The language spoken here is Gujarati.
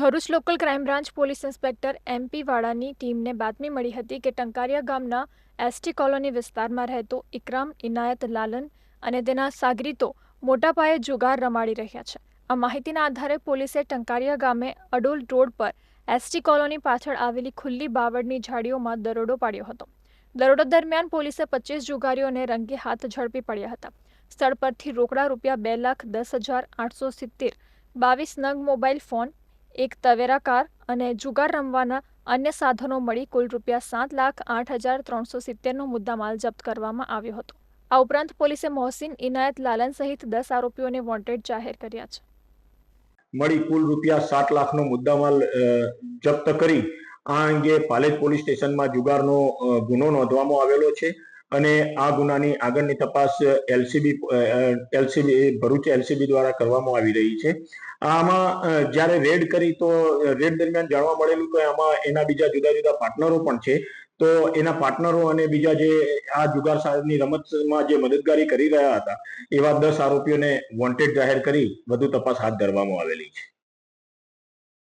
Bharuch local crime branch police inspector MP વાળાની ટીમને બાતમી મળી હતી કે ટંકારિયા ગામના એસટી કોલોની વિસ્તારમાં રહેતો ઇકરામ ઇનાયત લાલન અને તેના સાગરીતો મોટા પાયે જુગાર રમાડી રહ્યા છે. આ માહિતીના આધારે પોલીસે ટંકારિયા ગામે અડોલ રોડ પર એસટી કોલોની પાછળ આવેલી ખુલ્લી બાવળની ઝાડીઓમાં દરોડો પાડ્યો હતો. દરોડો દરમિયાન પોલીસે 25 જુગારીઓને રંગે હાથ ઝડપી પડ્યા હતા. સ્થળ પરથી રોકડા રૂપિયા 2,10,870, 22 નંગ મોબાઈલ ફોન, એક તવેરા કાર અને જુગાર રમવાના અન્ય સાધનો મળી કુલ રૂપિયા 7,08,370નો મુદ્દામાલ જપ્ત કરવામાં આવ્યો હતો. આ ઉપરાંત પોલીસે મોહસિન ઇનાયત લાલન સહિત 10 આરોપીઓને વોન્ટેડ જાહેર કર્યા છે. મળી કુલ રૂપિયા 7 લાખનો મુદ્દામાલ જપ્ત કરી આ અંગે પાલેજ પોલીસ સ્ટેશનમાં જુગારનો ગુનો નોંધવામાં આવેલો છે અને આ ગુનાની આગળની તપાસ એલસીબી ભરૂચ એલસીબી દ્વારા કરવામાં આવી રહી છે. આમાં જ્યારે રેડ કરી તો રેડ દરમિયાન જાણવા મળેલું કે આમાં એના બીજા જુદા જુદા પાર્ટનરો પણ છે. તો એના પાર્ટનરો અને બીજા જે આ જુગાર સાહેબની રમતમાં જે મદદગારી કરી રહ્યા હતા એવા 10 આરોપીઓને વોન્ટેડ જાહેર કરી વધુ તપાસ હાથ ધરવામાં આવેલી છે.